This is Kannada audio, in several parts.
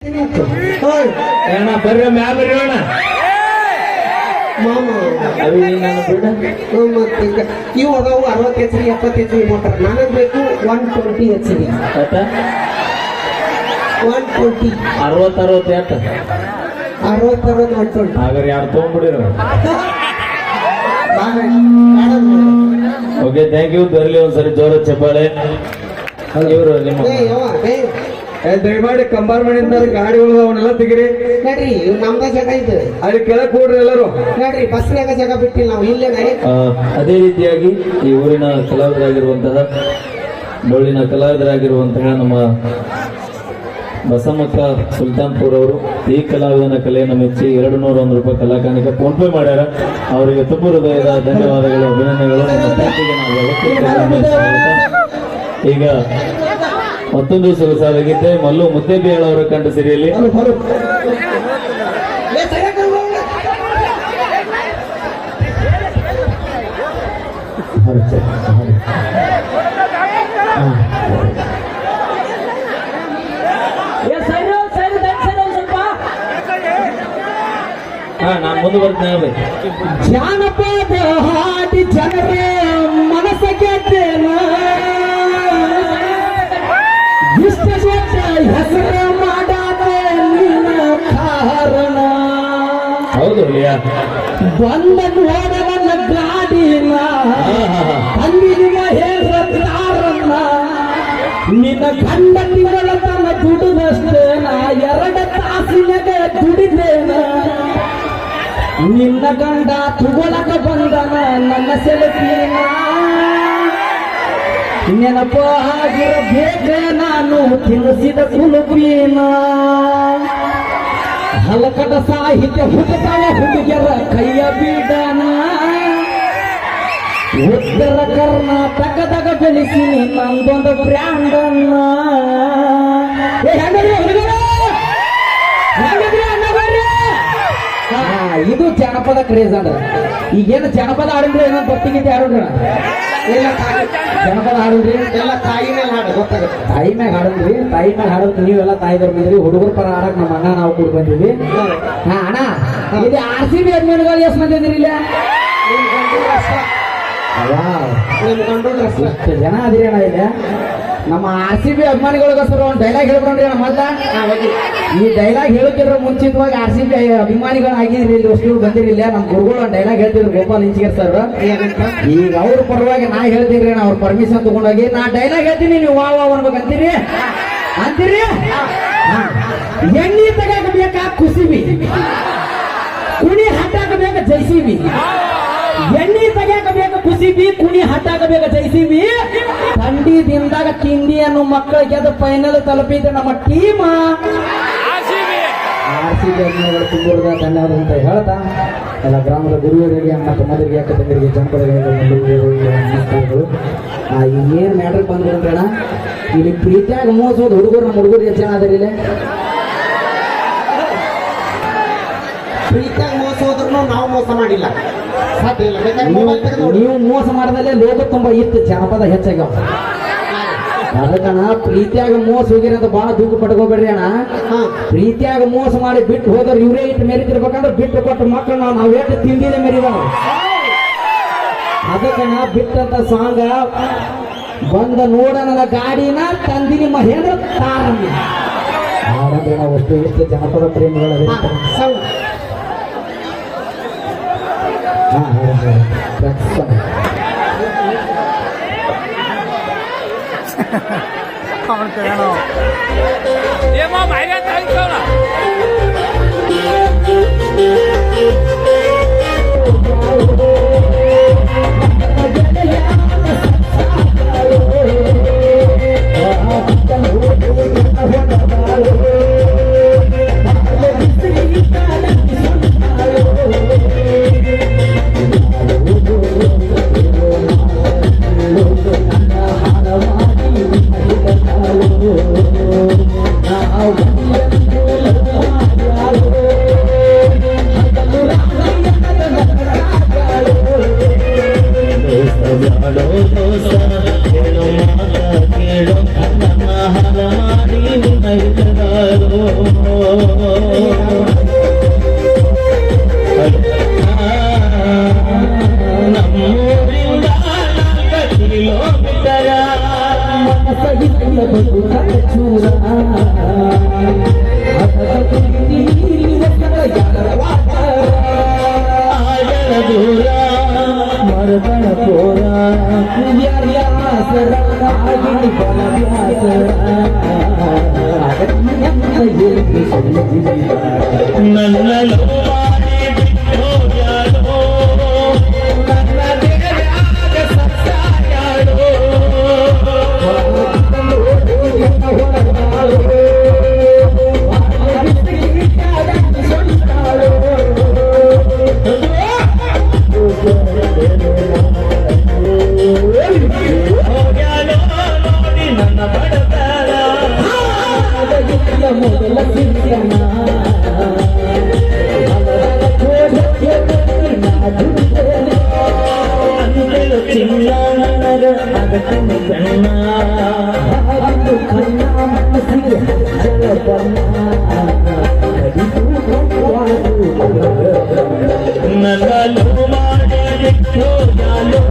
ಅಣ್ಣ ಬರ್ರಿ ಮ್ಯಾ ಬರ್ರಿ ಅಣ್ಣ ಮಾಮ ಅವಿ ನಾನು ಬಿಡ ಮತ್ತೆ ಇವು ಅದಾವು 60 ಎಚ್ 70 ಎಚ್ ಮೋಟರ್ ನನಗೆ ಬೇಕು 120 ಎಚ್ ಆತ 120 60 ಎಟ್ 60 120 ಹಾಗಾದ್ರೆ ಯಾರು ತೊಗೊಂಡ್ಬಿಡಿರ ಓಕೆ ಥ್ಯಾಂಕ್ ಯು ಬರಲಿ ಒಂದ್ಸರಿ ಜೋರ ಚಪ್ಪಾಳೆ ಇವರು ನಿಮ್ಮ ದಯಮಾಡಿ ಕಂಪಾರ್ಟ್ಮೆಂಟ್ ಗಾಡಿಗಳು ಅವನ್ನೆಲ್ಲ ತೆಗಿರಿ ನೋಡ್ರಿ ನಮ್ದ ಜಾಗ ಇದು ಅಲ್ಲಿ ಕೆಳಗೆ ಕೂಡ್ರಿ ಎಲ್ಲರೂ ನೋಡ್ರಿ ಬಸ್ನಾಗ ಜಾಗ ಬಿಟ್ಟಿಲ್ಲ ನಾವು ಇಲ್ಲೇನೆ ಅದೇ ರೀತಿಯಾಗಿ ಈ ಊರಿನ ಕಲಾವಿದರಾಗಿರುವಂತಹ ಡೊಳ್ಳಿನ ಕಲಾವಿದರಾಗಿರುವಂತಹ ನಮ್ಮ ಬಸಮ್ಮಕ್ಕ ಸುಲ್ತಾನ್ಪುರ್ ಅವರು ಈ ಕಲಾವಿದನ ಕಲೆಯನ್ನು ಮೆಚ್ಚಿ 201 ರೂಪಾಯಿ ಕಲಾಕಾಣಿಕ ಫೋನ್ ಪೇ ಮಾಡ್ಯಾರ ಅವರಿಗೆ ತುಂಬ ಹೃದಯದ ಧನ್ಯವಾದಗಳು ಅಭಿನಂದನೆಗಳು ನಮ್ಮ ಪ್ರೀತಿಗೆ ನಾವು ಯಾವತ್ತೂ ಈಗ ಮತ್ತೊಂದು ಸೊಗಸಾದಾಗಿದ್ದೆ ಮಲ್ಲು ಮುದ್ದೇಬಿಯಾಳ್ ಅವರ ಕಂಡ ಸಿರಿಯಲ್ಲಿ ನಾನು ಮುಂದೆ ಬರ್ತೇನೆ ಜಾನಪದ ಹಾಡಿ ಜನರೇ ಮನಸ್ಸ ಗೆದ್ದೇನ ಇಷ್ಟ ಹೆಸರು ಮಾಡಾದೆ ನಿನ್ನ ಕಾರಣ ಹೌದು ಬಂದ ನೋಡ ನನ್ನ ಗಾಡಿನ ಅಂದಿನ ಹೇಳ್ರನ್ನ ನಿನ್ನ ಗಂಡ ತಿಂಗಳ ತನ್ನ ದುಡಿದಷ್ಟೇ ನಾ 2 ತಾಸಿನಾಗ ದುಡಿದೇನ ನಿನ್ನ ಗಂಡ ತುಗೊಳಕ ಬಂದನ ನನ್ನ ಸೆಲ್ಫಿನ ನೆನಪ ಆಗಿರಬೇಕ ನಾನು ತಿನ್ನಿಸಿದ ಕುಲುಪಿನ ಹಲಕದ ಸಾಹಿತ್ಯ ಹುಟ್ಟತಾವ ಹುಡುಗರ ಕೈಯ ಬೀಡನ ಉತ್ತರ ಕರ್ನಾಟಕದಾಗ ಬೆಳೆಸಿ ನಂದೊಂದು ಬ್ರ್ಯಾಂಡನ್ನ ಇದು ಜನಪದ ಕ್ರೇಜ್ ಅಂದ್ರೆ ಈಗೇನು ಜನಪದ ಹಾಡಿದ್ರೆ ಏನೋ ಬರ್ತಿಗಿದ್ದೆ ಹಾಡಿದ್ರ ಎಲ್ಲ ಜನಪದ ಹಾಡಿದ್ರಿ ಎಲ್ಲ ತಾಯಿ ಮೇಲೆ ಹಾಡು ಗೊತ್ತಾಗುತ್ತೆ ತಾಯಿ ಮ್ಯಾಗ ಹಾಡಿದ್ರಿ ತಾಯಿ ಮ್ಯಾಗ ಹಾಡಿದ್ರೆ ನೀವೆಲ್ಲ ತಾಯಿದವ್ರು ಬಂದ್ರಿ ಹುಡುಗರ ಪರ ಹಾಡಕ್ ನಮ್ಮ ಅಣ್ಣ ನಾವು ಕೂಡ ಬಂದಿದ್ವಿ ಹಾ ಅಣ್ಣ ಇಲ್ಲಿ RCB ಅಭಿಮಾನಿಗಳು ಎಷ್ಟು ಮಂದಿ ಅಂದ್ರಿ ಇಲ್ಲ ಎಷ್ಟು ಜನ ಅದಿರಿ ಅಣ್ಣ ಇದೆ ನಮ್ಮ RCB ಅಭಿಮಾನಿಗಳಿಗೋಸ್ಕರ ಒಂದು ಡೈಲಾಗ್ ಹೇಳ್ಕೊಂಡ್ರಿ ಅಣ್ಣ ಮೊದ್ಲ ಈ ಡೈಲಾಗ್ ಹೇಳೋಕ್ಕಿಂತ ಮುಂಚಿತವಾಗಿ RCB ಅಭಿಮಾನಿಗಳಾಗಿದ್ರಿ ಇಲ್ಲಿ ವಸ್ತುಗಳು ಬಂದಿರಲಿಲ್ಲ ನಮ್ಮ ಗುರುಗಳು ಒಂದು ಡೈಲಾಗ್ ಹೇಳ್ತಿದ್ರು ಗೋಪಾಲ್ ಇಂಚಿಗರ್ ಸರ್ ಈಗ ಅವ್ರ ಪರವಾಗಿ ನಾ ಹೇಳ್ತೀರಿ ಅವ್ರ ಪರ್ಮಿಷನ್ ತಗೊಂಡೋಗಿ ನಾ ಡೈಲಾಗ್ ಹೇಳ್ತೀನಿ ನೀವು ವಾ ಅನ್ಬೇಕು ಅಂತೀರಿ ಎಣ್ಣೆ ತಗಾಕ ಬೇಕಾ ಕುಸಿಬಿ ಕುಣಿ ಹಟ್ಟಾಕಬೇಕ ಜೈಸಿಬಿ ಎಣ್ಣೆ ತೆಗಿಯಾಕಬೇಕ ಕುಸಿಬಿ ಕುಣಿ ಹಟ್ಟಾಕಬೇಕ ಜೈಸಿಬಿ ಥಂಡಿ ದಿನದಾಗ ತಿಂಡಿ ಅನ್ನೋ ಮಕ್ಕಳಿಗೆ ಅದು ಫೈನಲ್ ತಲುಪಿದೆ ನಮ್ಮ ಟೀಮ್ RCB ಅಭಿಮಾನಿಗಳು ತುಂಬುವುದ ಧನ್ಯವಾದ ಅಂತ ಹೇಳ್ತಾ ಎಲ್ಲ ಗ್ರಾಮದ ಗುರುವರಿಗೆ ಅಣ್ಣ ತಮ್ಮದರಿಗೆ ಅಕ್ಕ ತಂದರಿಗೆ ಜನಪದಗಳಿಗೆ ಇನ್ನೇನು ಮ್ಯಾಟ್ರಿಗೆ ಬಂದ್ಬಿಡ್ರಣ ಇಲ್ಲಿ ಪ್ರೀತಿಯಾಗ ಮೋಸೋದು ಹುಡುಗರು ನಮ್ಮ ಹುಡುಗರು ಎಷ್ಟು ಜನ ಅದರಿ ಇಲ್ಲಿ ಪ್ರೀತಿಯಾಗ ಮೋಸ ಹೋದ್ರು ನಾವು ಮೋಸ ಮಾಡಿಲ್ಲ ನೀವು ಮೋಸ ಮಾಡದಲ್ಲೇ ಲೋಕ ತುಂಬಾ ಇತ್ತು ಜನಪದ ಹೆಚ್ಚಾಗ್ಯಾವ ಅದಕ್ಕಣ ಪ್ರೀತಿಯಾಗ ಮೋಸ ಹೋಗಿರಿ ಅಂತ ಬಹಳ ದುಃಖ ಪಡ್ಕೋಬೇಡ್ರಿ ಅಣ್ಣ ಪ್ರೀತಿಯಾಗ ಮೋಸ ಮಾಡಿ ಬಿಟ್ಟು ಹೋದ್ರೆ ಇವರೇ ಇಟ್ಟು ಮೆರಿತಿರ್ಬೇಕಂದ್ರೆ ಬಿಟ್ಟು ಕೊಟ್ಟ ಮಕ್ಕಳು ನಾವು ಎಷ್ಟು ತಿಂದಿದೆ ಮೆರಿದಾವ ಅದಕ್ಕಣ ಬಿಟ್ಟಂತ ಸಾಂಗ ಬಂದ ನೋಡ ನನ್ನ ಗಾಡಿನ ತಂದಿನಿ ಮಹೇಂದ್ರ ತಾರಣ್ಣ ಆಡಂದ್ರೆ ನಾವು ಅಷ್ಟು ಎಷ್ಟು ಜನಪದ ಪ್ರೇಮಿಗಳ ನಮ್ಮೂರಿಂದ 4 ಕಿಲೋಮೀಟರ ಸಹಿತ ಬದುಕ ಚೂರ ಆಗಳ ದೂರ ಮರದಳ ಪೋರ ವ್ಯಾಸರ ಆಗಿನ ಬಲ ವ್ಯಾಸರ ನನ್ನ ಲೋಮಾಡಿ ಬಿಟ್ಟೋಗ್ಯಾಳೋ ನನ್ನ ದೇವ್ಯಾಗ ಸತ್ತಾಗ್ಯಾಳೋ ಹೋಗ್ಯಾಳೋ ನೋಡಿ ನನ್ನ ಬಡತನ ಮೊದಲ ಸಿರಿಯನ ಅಂತೆಳು ಚಿನ್ನಾನರ ಅಗತನ ಕಣ್ಣ ಅದು ಕಣ್ಣ ಮನಸ್ಸಿಗೆ ಜಲಬಣ್ಣ ನನ್ನ ಲವ್ ಮಾಡಿ ಬಿಟ್ಟೋಗ್ಯಾಳೋ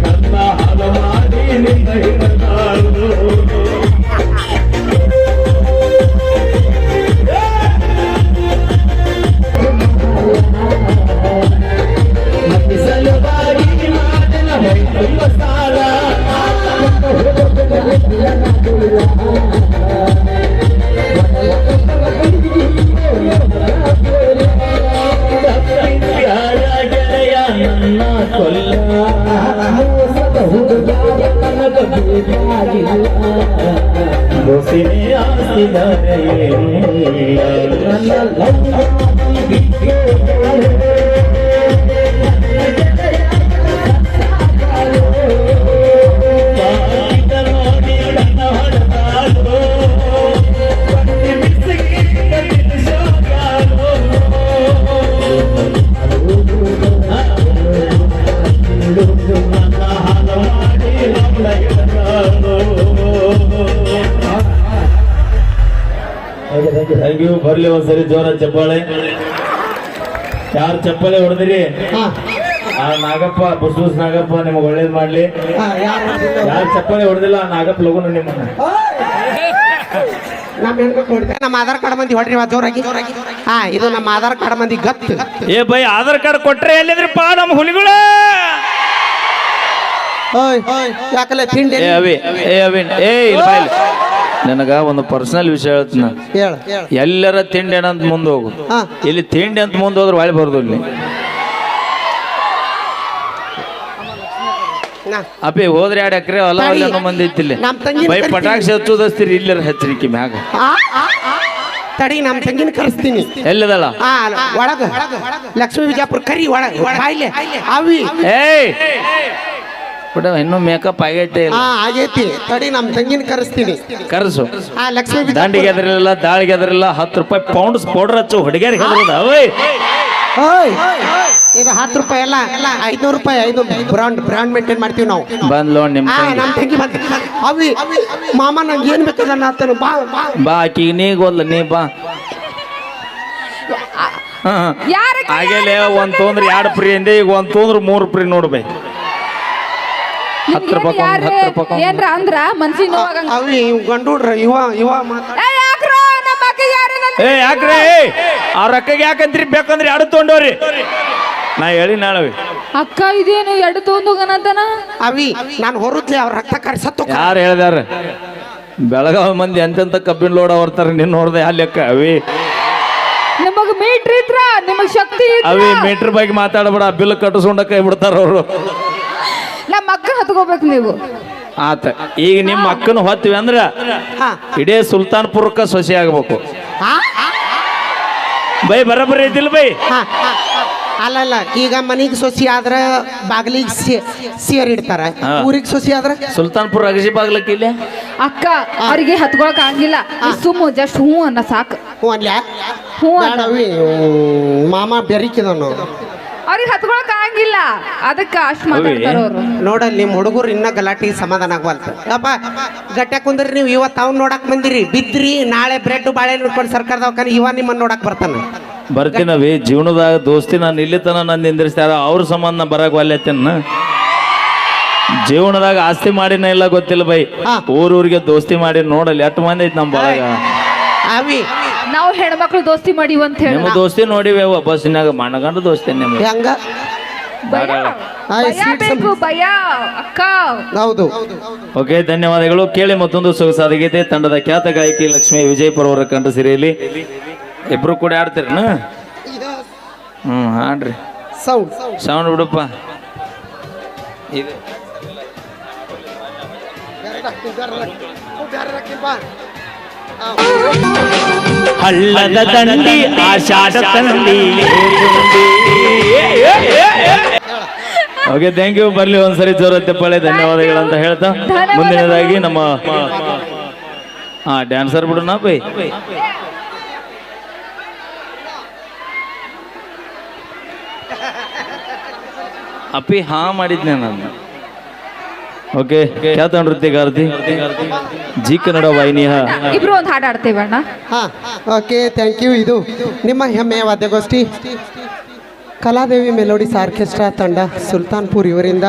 ನನ್ನ ಹಾಲು ಮಾಡಿ ನಿನ್ನ ಹಿಡಿದಾಳು ಸಲುವಾಗಿ ಮಾತನ ತುಂಬ ಸಾಲ ಗೆಳೆಯ ನನ್ನ ಕೊಲ್ಲ ದೋಸಿನೇ ಆಸ್ತಿದರೆ ನನ್ನ ನೋಡಿ ನನ್ನ ಹೊಡೆದಾಳು ನನ್ನ ಹಾಲು ಮಾಡಿ ಅವಳ ಥ್ಯಾಂಕ್ ಯು. ಬರ್ಲಿ ಒಂದ್ಸರಿ ಜೋರ ಚಪ್ಪಾಳೆ. ಯಾರು ಚಪ್ಪಾಳೆ ಹೊಡೆದಿರಿ ಆ ನಾಗಪ್ಪ ಬಸವಸ್ ನಾಗಪ್ಪ ನಿಮಗೆ ಒಳ್ಳೇದ್ ಮಾಡ್ಲಿ. ಯಾರು ಚಪ್ಪಾಳೆ ಹೊಡೆದಿಲ್ಲ ಆ ನಾಗಪ್ಪ ಲಗುನ ನಿಮ್ಮನ್ನ ನಮ್ಮ ಆಧಾರ್ ಕಾರ್ಡ್ ಮಂದಿ ಹೊಡ್ರಿ ಜೋರಾಗಿ ಹಾ ಇದು ನಮ್ಮ ಆಧಾರ್ ಕಾರ್ಡ್ ಮಂದಿ ಗತ್ತು ಏ ಬೈ ಆಧಾರ್ ಕಾರ್ಡ್ ಕೊಟ್ರೆ ಎಲ್ಲಿದ್ರಪ್ಪ ನಮ್ಮ ಹುಲಿಗಳು? ಯಾಕಲ್ಲ ತಿಂಡಿ ಏ ಅವಿ ಏ ಅವಿನ್ ಏ ಇಲ್ಲ ಬಾ ಇಲ್ಲಿ. ನನಗ ಒಂದು ಪರ್ಸನಲ್ ವಿಷಯ ಹೇಳ್ತೀನಿ. ಹೇಳ ಎಲ್ಲರ ತಿಂಡಿ ಏನಂತ ಮುಂದೆ ಹೋಗು. ಹಾ. ಇಲ್ಲಿ ತಿಂಡಿ ಅಂತ ಮುಂದೆ ಹೋದ್ರೆ ಒಳ್ಳೆ ಬರೋದು ಇಲ್ಲಿ. ಅಪ್ಪಿ ಹೋದ್ರೆ 2 ಎಕರೆ ಹೊಲ ಅನ್ನೋ ಮಂದಿ ಐತಿಲ್ಲ. ನಮ್ ತಂಗಿ ಬೈ ಪಟಾಕ್ಷಿ ಹಚ್ಚೋದಸ್ತೀರಿ ಇಲ್ಲರ ಹಚ್ಚರಿಕೆ ಮ್ಯಾಗ ತಡಿ ನಮ್ಮ ತಂಗಿನ ಕರೆಸ್ತೀನಿ ಎಲ್ಲದಲ್ಲ ಹಾ ಒಳಗ ಲಕ್ಷ್ಮೀ ವಿಜಯಪುರ ಕರಿ ಒಳಗ ಬಾಯ್ಲೆ ಅವಿ ಏಯ್ ಬಿಡ ಇನ್ನೂ ಮೇಕಪ್ ಆಗೈತೆ ಇಲ್ಲ. ಹಾ ಆಗೈತಿ ತಡಿ ನಮ್ಮ ತಂಗಿನ ಕರೆಸ್ತೀನಿ ಕರ್ಸು. ಹಾ ಲಕ್ಷ್ಮೀ ದಾಂಡಿಗೆ ಎದರಿಲ್ಲ ದಾಳಿಗೆ ಎದರಿಲ್ಲ 10 ರೂಪಾಯಿ ಪೌಂಡ್ಸ್ ಪೌಡರ್ ಹಚ್ಚು ಹುಡುಗಿಯರಿಗೆ ಹೆದರದ ಅವೇ. ಇದು 10 ರೂಪಾಯಿ ಎಲ್ಲ 500 ರೂಪಾಯಿ 5 ಬ್ರಾಂಡ್ ಮೇಂಟೈನ್ ಮಾಡ್ತೀವಿ ನಾವು. ಬಂದ್ ಲೋನ್ ನಿಮ್ ಹಾ ನಮ್ಮ ತಂಗಿ ಬಂದ ಅವಿ ಮಾಮ ನಂಗೆ ಏನ್ ಬೇಕಾದ ಆತನು ಬಾ ಬಾ ಆಕಿಗೆ ನೀ ಗೊಲ್ಲ ನೀ ಬಾ. ಆಗಲೇ ಒಂದ್ ತೊಂದ್ರೆ 2 ಫ್ರೀ ಅಂದೆ ಈಗ ಒಂದ್ ತೊಂದ್ರೆ 3 ಫ್ರೀ ನೋಡ್ಬೇ. 10 ರೂಪಾಯಿ 10 ರೂಪಾಯಿ ಏನ್ರ ಅಂದ್ರ ಮನ್ಸಿಗೆ ನೋವಾಗಂಗ ಅವಿ ಇವ್ ಗಂಡುಡ್ರ ಇವ ಮಾತಾಡ ಏ ಯಾಕ್ರೆ ಆ ರೊಕ್ಕಗೆ ಯಾಕಂದ್ರಿ ಬೇಕಂದ್ರೆ 2 ತೊಗೊಂಡವ್ರಿ ನಾ ಹೇಳಿ ನಾಳವಿ ಅಕ್ಕ ಇದೇನು 2 ತೊಗೊಂಡೋಗನಂತನ ಅವಿ ನಾನು ಹೊರತ್ಲೆ ಅವ್ರ ರಕ್ತ ಕರ್ಸತ್ತು ಯಾರು ಹೇಳ್ದಾರ? ಬೆಳಗಾವಿ ಮಂದಿ ಎಂತೆಂತ ಕಬ್ಬಿನ ಲೋಡ್ ಅವರ್ತಾರ ನಿನ್ನ ನೋಡ್ದೆ ಆ ಲೆಕ್ಕ ಅವಿ. ನಿಮಗ್ ಮೀಟ್ರ್ ಇದ್ರ ನಿಮಗ್ ಶಕ್ತಿ ಅವಿ ಮೀಟರ್ ಬಗ್ಗೆ ಮಾತಾಡಬೇಡ, ಬಿಲ್ ಕಟ್ಟಿಸ್ಕೊಂಡ ಕೈ ಬಿಡ್ತಾರ ಅವರು. ನಮ್ಮ ಅಕ್ಕನ ಹತ್ಕೋಬೇಕು ನೀವು. ಆತ ಈಗ ನಿಮ್ಮ ಅಕ್ಕನ ಹೊತ್ವಿ ಅಂದ್ರ ಇಡೇ ಸುಲ್ತಾನ್ಪುರಕ್ಕ ಸೊಸೆ ಆಗ್ಬೇಕು. ಬೈ ಬರಬರಿ ಐತಿಲ್ ಬೈ ಅಲ್ಲಲ್ಲ ಈಗ ಮನಿಗೆ ಸೊಸಿ ಆದ್ರ ಬಾಗಿಲಿಗೆ ಸೇರ್ ಇಡ್ತಾರ, ಊರಿಗೆ ಸೊಸಿ ಆದ್ರ ಸುಲ್ತಾನ್ಪುರ ಅಗಸಿ ಬಾಗ್ಲಕ್ಕೆ ಇಲ್ಲ. ಅಕ್ಕ ಅವ್ರಿಗೆ ಹತ್ಕೊಳಕ್ ಆಗಿಲ್ಲ, ಸುಮ್ಮ ಜಸ್ಟ್ ಹ್ಞೂ ಅನ್ನ ಸಾಕು. ಹ್ಞೂ ಅಲ್ಲ ಹ್ಞೂ ಅನ್ನ. ಮಾಮ ಬೆರಿಕಿದನು ಅವ್ರಿಗೆ ಹತ್ಕೊಳಕ್ ಆಗಿಲ್ಲ, ಅದಕ್ಕೆ ಅಷ್ಟ್ ಮಾತಾಡ್ತಾರ ಅವ್ರು. ನೋಡಲ್ಲಿ ನಿಮ್ಮ ಹುಡುಗರು ಇನ್ನ ಗಲಾಟಿ ಸಮಾಧಾನ ಆಗ್ಬಾರ್ದು. ಅಪ್ಪ ಗಟ್ಟ ಕುಂದ್ರಿ, ನೀವು ಇವತ್ತು ಅವ್ನು ನೋಡಕ್ ಬಂದಿರಿ, ಬಿದ್ರಿ, ನಾಳೆ ಬ್ರೆಡ್ ಬಾಳೆಹಣ್ಣು ಇಟ್ಕೊಂಡು ಸರ್ಕಾರ ದವಾಖಾನೆ ಇವ ನಿಮ್ಮನ್ನ ನೋಡಕ್ ಬರ್ತಾನ. ಬರ್ತೀನವಿ. ಜೀವನದಾಗ ದೋಸ್ತಿ ನಾನು ಇಲ್ಲಿ ತನ ನನ್ನ ನಿಂದಿರ್ಸ್ತಾರ, ಅವ್ರ ಸಂಬಂಧ ಬರಕ್ ಒಲ್ಲೆತ್ತೇನ. ಜೀವನದಾಗ ಆಸ್ತಿ ಮಾಡಿನ ಇಲ್ಲ ಗೊತ್ತಿಲ್ಲ ಬೈ, ಊರೂರಿಗೆ ದೋಸ್ತಿ ಮಾಡಿ ನೋಡಲ್ಲಿ ಎಷ್ಟು ಮಂದಿ ಐತಿ ನಮ್ಮ ಬಳಗ. ಅವಿ ನಾವು ಹೆಣ್ಮಕ್ಳು ದೋಸ್ತಿ ಮಾಡಿವ್ ಅಂತ ಹೇಳಿ ನಿಮ್ಮ ದೋಸ್ತಿ ನೋಡಿವೆ ಬಸ್ಸಿನಾಗ ಮಣ್ಣಗಂಡು ದೋಸ್ತಿ ನಿಮ್ಗೆ. ಹೆಂಗ ಭಯ ಬೇಕು, ಭಯ ಅಕ್ಕ. ಹೌದು. ಓಕೆ, ಧನ್ಯವಾದಗಳು. ಕೇಳಿ ಮತ್ತೊಂದು ಸೊಗಸಾದ ಗೀತೆ. ತಂಡದ ಖ್ಯಾತ ಗಾಯಕಿ ಲಕ್ಷ್ಮೀ ವಿಜಯಪುರ ಅವರ ಕಂಠ ಸಿರಿಯಲ್ಲಿ ಇಬ್ರು ಕೂಡ ಆಡ್ತೀರನ? ಹಾಡ್ರಿ. ಸೌಂಡ್ ಬಿಡಪ್ಪ. ಹಳ್ಳದ ದಂಡಿ ಆಷಾಢ ತಂಡಿ. Okay, thank you. ಬರ್ಲಿ ಒಂದ್ಸರಿ ಜೋರ ತೆಪ್ಪಳೆ ಧನ್ಯವಾದಗಳಂತ ಹೇಳ್ತಾ ಮುಂದಿನದಾಗಿ ನಮ್ಮ ಡ್ಯಾನ್ಸರ್ ಬಿಡೋಣ ಬೈ. ಅಪ್ಪಿ ಮಾಡಿದ್ನೆ ನಾನು. ಓಕೆ, ಖ್ಯಾತ ನೃತ್ಯಗಾರ್ತಿ ಜಿ ಕನ್ನಡ ವಾಹಿನಿಯ ಇಬ್ರು ಒಂದು ಹಾಡು ಆಡ್ತೇವೆ ಅಣ್ಣ. Okay, thank you. ಇದು ನಿಮ್ಮ ಹೆಮ್ಮೆಯ ವಾದ್ಯಗೋಷ್ಠಿ ಕಲಾದೇವಿ ಮೆಲೋಡಿಸ್ ಆರ್ಕೆಸ್ಟ್ರಾ ತಂಡ ಸುಲ್ತಾನ್ಪುರ್ ಇವರಿಂದ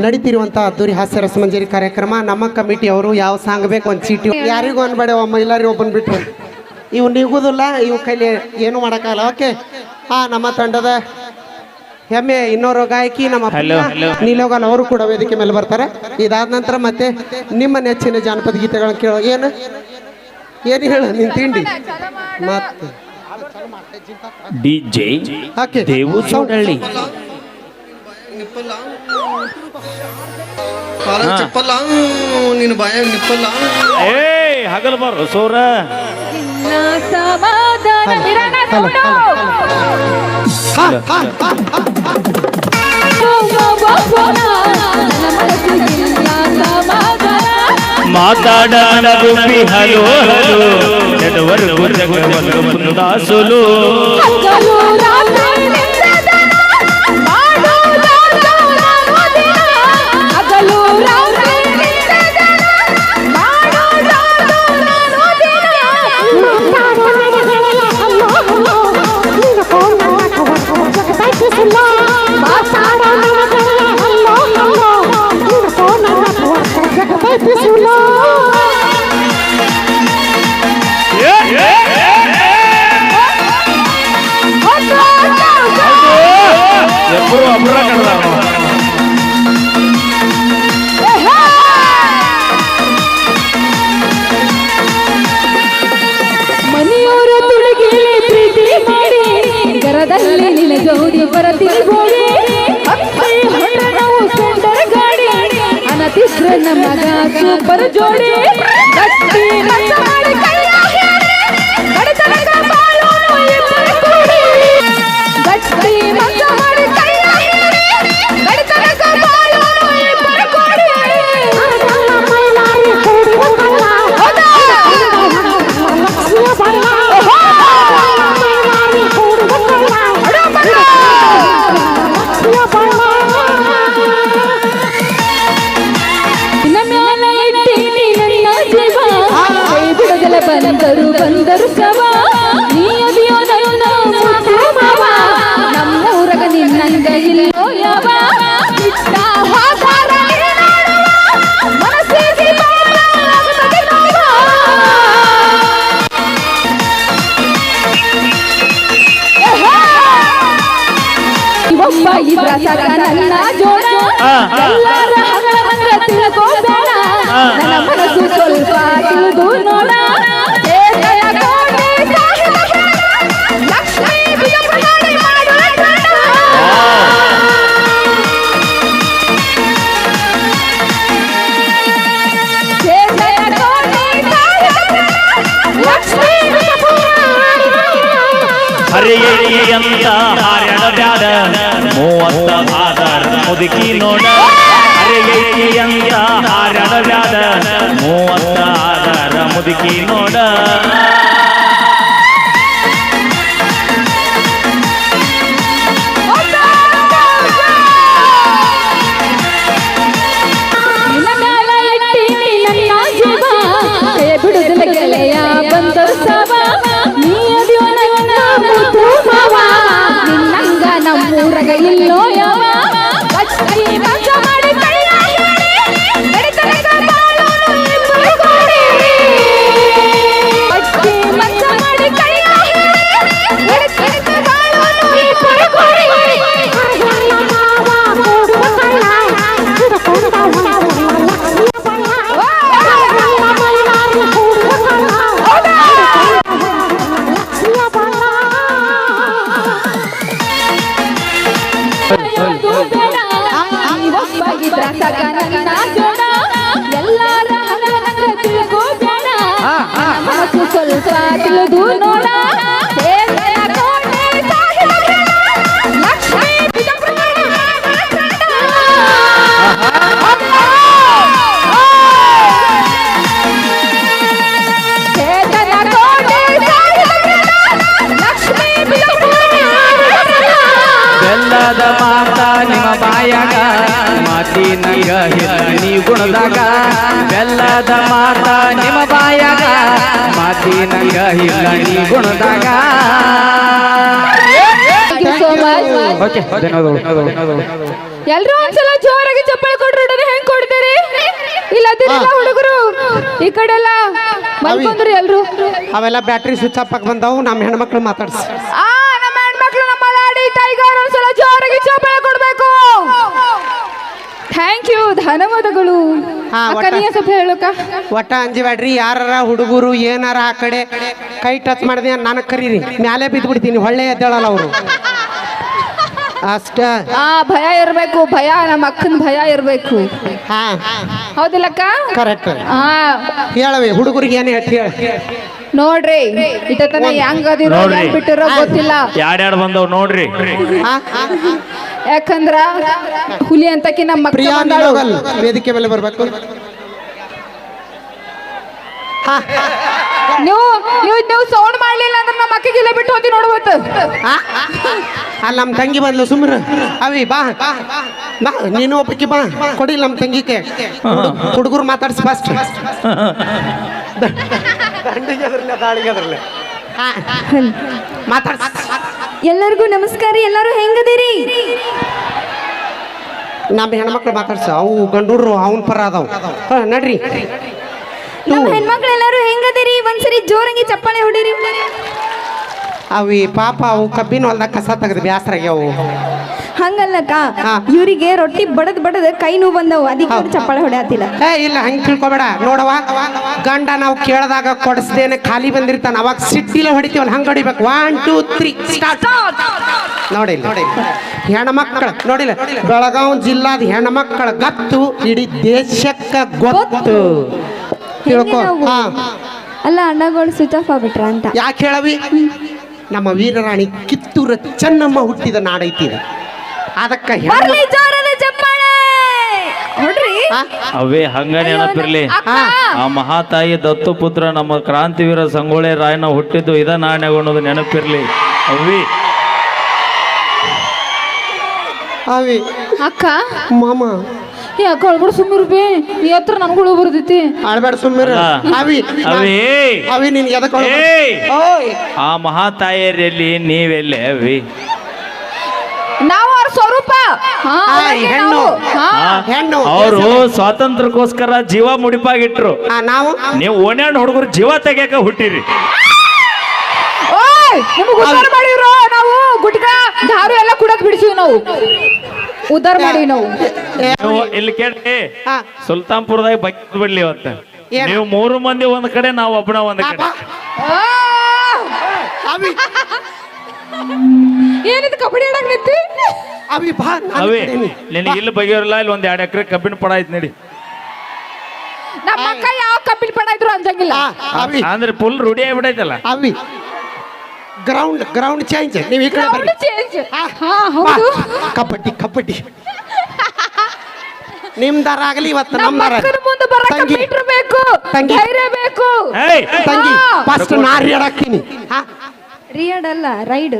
ನಡೀತಿರುವಂಥ ಅದ್ದೂರಿ ಹಾಸ್ಯ ರಸಮಂಜರಿ ಕಾರ್ಯಕ್ರಮ. ನಮ್ಮ ಕಮಿಟಿಯವರು ಯಾವ ಸಾಂಗ್ ಬೇಕು ಒಂದು ಚೀಟಿ ಯಾರಿಗೂ ಅನ್ಬೇಡ, ಮಹಿಳಾರಿ ಒಬ್ಬನ್ ಬಿಟ್ಟು ಇವು ನಿಗುದಿಲ್ಲ, ಇವು ಕೈಲಿ ಏನು ಮಾಡೋಕ್ಕಾಗಲ್ಲ. ಓಕೆ, ನಮ್ಮ ತಂಡದ ಹೆಮ್ಮೆ ಇನ್ನೋರು ಗಾಯಕಿ ನಮ್ಮ ನೀಲೋಗಲ್ ಅವರು ಕೂಡ ವೇದಿಕೆ ಮೇಲೆ ಬರ್ತಾರೆ. ಇದಾದ ನಂತರ ಮತ್ತೆ ನಿಮ್ಮ ನೆಚ್ಚಿನ ಜಾನಪದ ಗೀತೆಗಳನ್ನು ಕೇಳೋ. ಏನು ಹೇಳ ನಿನ್ ತಿಂಡಿ ಮತ್ತೆ DJ ದೇವು ಚೌಡಳ್ಳಿ. ನೀನು ಬಾಯಾಗ ನಿಪ್ಪಲ್ಲ. ಹಗಲ್ ಬಾರ ಸೋರ. ಮಾತಾಡೋಣ ಗುಬ್ಬಿ ಹಲೋ ಹಲೋ ನೆಡವರು ದಾಸುಲು. ಮನೆಯವರು ತುಳುಗಿಲಿ ಪ್ರೀತಿ ಮಾಡಿ ಗರದಲ್ಲಿ ನಿನ್ನ ಜೋಡಿ ಬರತಿ ಗೋಡಿ ನಾವು ಸುಂದರ ಗಾಡಿ ಅನತಿಸ್ರ ಮಗ ಸೂಪರ್ ಜೋಡಿ ಗಟ್ಟಿ ಮಚ್ಚ ಮಾಡಿ ಕೈಯ ಹೇಳಿ ಗಡತನಕ ಬಾಳೋನು ಇಬ್ಬರು ಕೂಡಿ ಗಟ್ಟಿ ಮಚ್ಚ ಮಾಡಿ ಕೈಯ ಹೇಳಿ ಗಡತನಕ ಬಾಳೋನು ಇಬ್ಬರು ಕೂಡಿ ಮೈಲಾರಿ ಕೂಡಿ ಬಕಲ್ಲ ಹೌದಾ ಮೈಲಾರಿ ಕೂಡಿ ಬಕಲ್ಲ ಬಂದರು ಸವ ನೀಯದಿಯೋ ನನ್ನ ಮಾವ ನಮ್ಮೂರಗ ನಿನ್ನಂಗ ಇಲ್ಲೋ ಯಾವ ಇಷ್ಟ ಹಾಕಾರ ಮನಸ್ಸಿಗೆ ಒಬ್ಬ ಇದ್ರ ಸಕ ನನ್ನ ಜೋಡ ಎಲ್ಲರ ಹಂಗ ತಿಳ್ಕೋಬೇಡ ನನ್ನ ಮನಸ್ಸು ಸ್ವಲ್ಪ ತಿಳಿದು ನೋಡ ಹರಿಯಂತ ಹಾರ್ಯಾಡ ಬ್ಯಾಡ 30 ಆದರ ಮುದುಕಿ ನೋಡ ಹರಿಯಂತ ಹಾರ್ಯಾಡ ಬ್ಯಾಡ 30 ಆದರ ಮುದುಕಿ ನೋಡ ಬಿಡುದಿಲ್ಲ ಗೆಳೆಯ ಬಂದ ಸವ ನೀ ನನ್ನ ಮುದ್ದು ಮಾವ ನಿನ್ನಂಗ ನಮ್ಮೂರಗ ಇಲ್ಲೋ ಯಾವ ಅಚ್ಚಿ ಮಜ ಮಾಡಿ ಕೈಯ ಎಡತನಕ ಬಾಳೋನು ಇಬ್ಬರು ಕೂಡಿ ಅಚ್ಚಿ ಮಜ ಮಾಡಿ ಕೈಯ ಎಡತನಕ ಬಾಳೋನು ಇಬ್ಬರು ಕೂಡಿ ಸ್ವಲ್ಪ ತಿಳಿದು ನೋಡ ಬೆಲ್ಲದ ಮಾತ ನಿಮ್ಮ ಬಾಯಾಗ ಮಾತಿನಂಗ ನೀ ಗುಣದಾಗ ಬೆಲ್ಲದ ಮಾತ ನಿಮ್ಮ ಬಾಯಾಗ ಮಾತಿನಂಗ ಇಲ್ಲ ನೀ ಗುಣದಾಗ ಎಲ್ರು ಒಂದ್ಸಲ ಜೋರಾಗಿ ಚಪ್ಪಳಿ ಕೊಟ್ರು ಹೆಂಗ್ ಕೊಡ್ತೀರಿ ಇಲ್ಲದಿಲ್ಲ ಹುಡುಗರು ಈ ಕಡೆ ಎಲ್ಲ ಬಂದ್ಕೊಂಡ್ರಿ ಎಲ್ರು ಅವೆಲ್ಲ ಬ್ಯಾಟ್ರಿ ಸ್ವಿಚ್ ಆಫ್ ಆಗಿ ಬಂದಾವು ನಮ್ಮ ಹೆಣ್ಮಕ್ಳು ಮಾತಾಡ್ಸಿ ನಮ್ಮ ಹೆಣ್ಮಕ್ಳು ನಮ್ಮ ಲಾಡಿ ಟೈಗರ್ ಒಂದ್ಸಲ ಜೋರಾಗಿ ಚಪ್ಪಳಿ ಕೊಡ್ಬೇಕು ಥ್ಯಾಂಕ್ ಯು ಧನ್ಯವಾದಗಳು ಅಕ್ಕ ನೀ ಸ್ವಲ್ಪ ಹೇಳಕ್ಕ ಒಟ್ಟ ಅಂಜಿಬ್ಯಾಡ್ರಿ ಯಾರ ಹುಡುಗರು ಏನಾರ ಆ ಕಡೆ ಕೈ ಟಚ್ ಮಾಡಿದೆ ನನಗೆ ಕರೀರಿ ಮ್ಯಾಲೆ ಬಿದ್ದು ಬಿಡ್ತೀನಿ ಹೊಳ್ಳೆ ಎದ್ದೇಳಲ್ಲ ಅವರು ಅಷ್ಟ ಭಯ ಇರ್ಬೇಕು ಭಯ ನಮ್ಮ ಅಕ್ಕನ ಭಯ ಇರ್ಬೇಕು ಹಾ ಹೌದಿಲ್ಲಕ್ಕ ಕರೆಕ್ಟ್ ಹಾ ಹೇಳವಿ ಹುಡುಗರಿಗೆ ಏನು ಹೇಳ ನೋಡ್ರಿ ಇಟ್ಟತನ ಹೆಂಗ್ ಅದಿರೋ ಹೆಂಗ್ ಬಿಟ್ಟಿರೋ ಗೊತ್ತಿಲ್ಲ ಯಾರ್ಯಾರು ಬಂದವ್ ನೋಡ್ರಿ ಯಾಕಂದ್ರ ಹುಲಿ ಅಂತಕಿ ನಮ್ಮ ಮಕ್ಕ ಪ್ರಿಯಾ ಬಂದಾಳು. ನಿಲೋಗಲ್ ವೇದಿಕೆ ಮೇಲೆ ಬರ್ಬೇಕು ನೀವು ನೀವು ನೀವು ಸೌಂಡ್ ಮಾಡ್ಲಿಲ್ಲ ಅಂದ್ರೆ ನಮ್ಮ ಅಕ್ಕಿಗೆಲ್ಲ ಬಿಟ್ಟು ಹೋಗಿ ನೋಡ್ಬೋದು ಅಲ್ಲಿ ನಮ್ಮ ತಂಗಿ ಬಂದ್ಲು ಸುಮ್ರ ಅವಿ ಬಾ ಬಾ ನೀನು ಒಬ್ಬಕ್ಕೆ ಬಾ ಕೊಡಿ ನಮ್ಮ ತಂಗಿಗೆ ಹುಡುಗರು ಮಾತಾಡ್ಸಿ ಫಸ್ಟ್ ಮಾತಾಡ್ಸ ಎಲ್ಲರಿಗೂ ನಮಸ್ಕಾರ ಎಲ್ಲರೂ ಹೆಂಗದಿರಿ ನಮ್ಮ ಹೆಣ್ಮಕ್ಳು ಮಾತಾಡ್ಸ ಅವು ಗಂಡೂರು ಅವನ ಪರ ಅದಾವ ನಡ್ರಿ ನಮ್ಮ ಹೆಣ್ಮಕ್ಳು ಎಲ್ಲರೂ ಹೆಂಗದಿರಿ ಒಂದ್ಸರಿ ಜೋರಂಗಿ ಚಪ್ಪಾಳೆ ಹೊಡಿರಿ ಅವಿ ಪಾಪ ಅವು ಕಬ್ಬಿನ ಹೊಲ್ದಾಗ ಕಸ ತೆಗೆದು ಬ್ಯಾಸರಾಗ್ಯಾವು ಹಂಗಲ್ಲಕ್ಕ ಇವರಿಗೆ ರೊಟ್ಟಿ ಬಡದ್ ಬಡದ್ ಕೈ ನೋವು ಬಂದವು ಅದಕ್ಕೆ ಚಪ್ಪಾಳೆ ಹೊಡೆಯತ್ತಿಲ್ಲ ಇಲ್ಲ ಹಂಗೆ ತಿಳ್ಕೊಬೇಡ ನೋಡವ ಗಂಡ ನಾವು ಕೇಳಿದಾಗ ಕೊಡಿಸ್ದೇನೆ ಖಾಲಿ ಬಂದಿರ್ತಾನ ಅವಾಗ ಸಿಟ್ಟಿಲ ಹೊಡಿತೀವಲ್ಲ ಹಂಗೆ ಹೊಡಿಬೇಕು 1 2 3 ಸ್ಟಾರ್ಟ್ ನೋಡಿಲ್ಲ ಹೆಣ್ಮಕ್ಳು ನೋಡಿಲ್ಲ ಬೆಳಗಾವಿ ಜಿಲ್ಲಾದ ಹೆಣ್ಮಕ್ಳ ಗತ್ತು ಇಡೀ ದೇಶಕ್ಕೆ ಗೊತ್ತು ತಿಳ್ಕೊ ಅಲ್ಲ ಅಣ್ಣಗಳು ಸ್ವಿಚ್ ಆಫ್ ಆಗ್ಬಿಟ್ರ ಅಂತ ಯಾಕೆ ಹೇಳವಿ ನಮ್ಮ ವೀರರಾಣಿ ಕಿತ್ತೂರ ಚೆನ್ನಮ್ಮ ಹುಟ್ಟಿದ ನಾಡೈತಿ ಅದಕ್ಕೆ ಅವೇ ಹಂಗ ನೆನಪಿರ್ಲಿ ಆ ಮಹಾತಾಯಿ ದತ್ತುಪುತ್ರ ನಮ್ಮ ಕ್ರಾಂತಿವೀರ ಸಂಗೊಳ್ಳಿ ರಾಯನ ಹುಟ್ಟಿದ್ದು ಇದ ನಾಣ್ಯಗೊಳ್ಳೋದು ನೆನಪಿರ್ಲಿ ಅವಿ ಅವಿ ಅಕ್ಕ ಮಾಮ ಏ ಅಕ್ಕ ಅಳ್ಬಿಡು ಸುಮ್ಮರು ಬೇ ಈ ಹತ್ರ ನನ್ಗಳು ಬರ್ತೈತಿ ಆಳ್ಬೇಡ ಸುಮ್ಮನೆ ಅವಿ ಅವಿ ಅವಿ ನೀನ್ ಎದಕ್ಕೆ ಆ ಮಹಾತಾಯಿಯರಲ್ಲಿ ನೀವೆಲ್ಲೇ ಅವಿ ನಾವು ಅವ್ರ ಸ್ವರೂಪ ಹೆಣ್ಣು ಹೆಣ್ಣು ಅವರು ಸ್ವಾತಂತ್ರ್ಯಕ್ಕೋಸ್ಕರ ಜೀವ ಮುಡಿಪಾಗಿಟ್ರು ನಾವು ನೀವು ಓಣ್ಯಾಣ ಹುಡುಗರು ಜೀವ ತೆಗಿಯಕ ಹುಟ್ಟಿರಿ ನಿಮ್ಗೆ ಉದ್ದಾರ ಮಾಡಿವ್ರು ನಾವು ಗುಟ್ಕ ದಾರು ಎಲ್ಲ ಕುಡಕ್ ಬಿಡಿಸಿವಿ ನಾವು ಉದ್ದಾರ ಮಾಡಿವಿ ನಾವು ನೀವು ಇಲ್ಲಿ ಕೇಳಿ ಸುಲ್ತಾನ್ಪುರದಾಗ ಬೈಕ್ ಬಿಡ್ಲಿ ಇವತ್ತ ನೀವು 3 ಮಂದಿ ಒಂದ್ ಕಡೆ ನಾವು ಒಬ್ಬನ ಒಂದ್ ಕಡೆ ಏನಿದು ಕಬಡ್ಡಿ ಆಡಕ್ ನಿಂತಿ ಅವಿ ಬಾ ಅವಿ ನಿನಗೆ ಇಲ್ಲಿ ಬಗೆಯವ್ರಲ್ಲ ಇಲ್ಲಿ 1-2 ಎಕರೆ ಕಬ್ಬಿನ ಪಡ ಐತಿ ನಡಿ ನಮ್ಮ ಅಕ್ಕ ಯಾವ ಕಬ್ಬಿನ ಪಣ ಇದ್ರು ಅಂಜಂಗಿಲ್ಲ ಅಂದ್ರೆ ಫುಲ್ ರೂಢಿ ಆಗ್ಬಿಡೈತಲ್ಲ ಅವಿ ಗ್ರೌಂಡ್ ಚೇಂಜ್ ನೀವು ಈ ಕಡೆ ಬರ್ರಿ ಚೇಂಜ್ ಆ, ಹಾ ಬಾ. ಹೌದು ಕಬಡ್ಡಿ ನಿಮ್ದಾರ ಆಗಲಿ ಇವತ್ತು ನಮ್ಮ ನಮ್ದಾರ ಅಕ್ಕನ ಮುಂದೆ ಬರಕ್ಕೆ ತಂಗಿ ಮೀಟ್ರ್ ಬೇಕು ತಂಗಿ. ಧೈರ್ಯ ಬೇಕು ಏಯ್ ತಂಗಿ ಹಾ. ಫಸ್ಟ್ ನಾರಿ ಹಾಕ್ತೀನಿ ರಿಯಡ್ ಅಲ್ಲ ರೈಡ್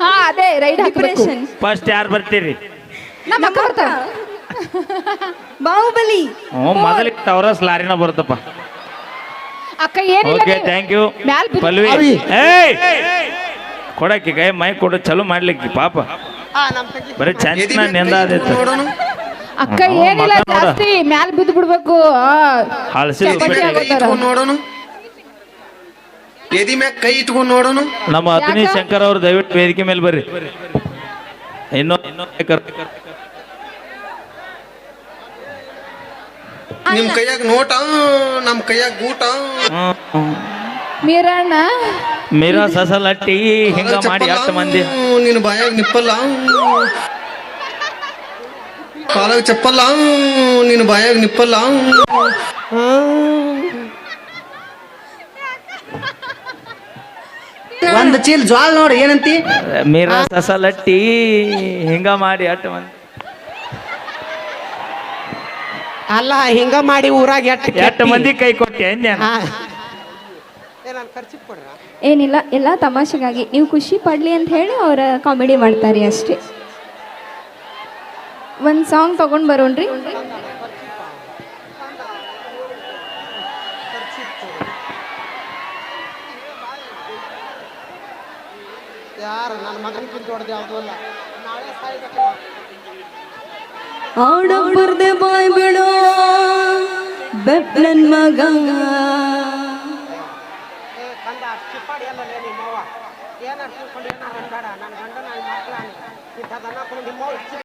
ಹಾ ಅದೇ ರೈಡ್ ಹಾಕಬೇಕು ಡಿಪ್ರೆಷನ್ ಫಸ್ಟ್ ಯಾರು ಬರ್ತೀರಿ ನಮ್ಮ ಅಕ್ಕ ಬರ್ತಾಳ ಬಾಹುಬಲಿ ಹ್ಞೂ ಮೊದಲಿಗೆ ತವರಸ್ ಲಾರಿನ ಬರುತ್ತಪ್ಪ ಅಕ್ಕ ಏನಿಲ್ಲ ಓಕೆ ನೀವು. ಥ್ಯಾಂಕ್ ಯು ಮ್ಯಾಲ್ ಬಿದ್ದು- ಪಲ್ವಿ ಅವಿ. ಏಯ್ ಕೊಡಕ್ಕೆ ಕೈ ಮೈ ಕೊಡು ಚಲೋ ಮಾಡ್ಲಿಕ್ಕೆ ಪಾಪ ಬರೀ ಚಾನ್ಸ್ನ ನೆಂದಾದೈತೆ ನೋಡೋಣ ಅಕ್ಕ ಏನಿಲ್ಲ ಮಗ ನೋಡ. ಜಾಸ್ತಿ ಮ್ಯಾಲ್ ಬಿದ್ದು ಬಿಡ್ಬೇಕು ಹಳಸಿ ಚಪಾತಿ ಕೈ ಆಗೋತಾರ. ಇಟ್ಕೊಂಡು ನೋಡೋಣ ಎದಿ ಮ್ಯಾಗ ಕೈ ಇಟ್ಕೊಂಡು ನೋಡೋಣ ನಮ್ಮ ಅತನಿ ಯಾಕ? ಶಂಕರ್ ಅವ್ರು ದಯವಿಟ್ಟು ವೇದಿಕೆ ಮೇಲೆ ಬರ್ರಿ ಇನ್ನೂ ನಿಮ್ ಕೈಯಾಗ ನೋಟ ನಮ್ ಕೈಯಾಗ ಗೂಟ ಮೀರಣ್ಣ ಮೀರಾ ಸಸಲಟ್ಟಿ ಹಿಂಗ ಮಾಡಿ ಚಪ್ಪಲ್ಲ, 8 ಮಂದಿ ನಿನ್ ಬಾಯಾಗ ನಿಪ್ಪಲ್ಲ ಕಾಲಾಗ ಚಪ್ಪಲ್ಲ ನಿನ್ ಬಾಯಾಗ ನಿಪ್ಪಲ್ಲ ಒಂದ್ ಚೀಲ್ ಜ್ವಾಳ ನೋಡ್ರಿ ಏನಂತಿ ಮೀರಾ ಸಸಲಟ್ಟಿ ಹಿಂಗ ಮಾಡಿ 8 ಮಂದಿ ಅಲ್ಲ ಹಿಂಗ ಮಾಡಿ ಊರಾಗ 8 ಮಂದಿ ಕೈ ಕೊಟ್ಟೆ ಏನಿಲ್ಲ ಎಲ್ಲ ತಮಾಷೆಗಾಗಿ ನೀವು ಖುಷಿ ಪಡ್ಲಿ ಅಂತ ಹೇಳಿ ಅವ್ರ ಕಾಮಿಡಿ ಮಾಡ್ತಾರೆ ಅಷ್ಟೇ ಒಂದ್ ಸಾಂಗ್ ತಗೊಂಡ್ ಬರೋಣ್ರಿ ಯಾರು ನನ್ನ ಮಗನಿಗಿಂತ ಹೊಡೆದು ಯಾವುದು ಅಲ್ಲ ಆಡಬ್ಬರ್ದೆ ಬಾಯ್ ಬಿಡೋ ಬೆಪ್ ನನ್ ಮಗ ಕಂದ ಚಿಪ್ಪಾಡಿ ಅಲ್ಲ ನಿಮ್ಮವ್ವ ಏನಾರು ತಿಳ್ಕೊಂಡು ಏನಾರು ಬೇಡ ನನ್ನ ಗಂಡನ ಮಕ್ಕಳ ಇಂಥದನ್ನ ನಿಮ್ಮವ್ವ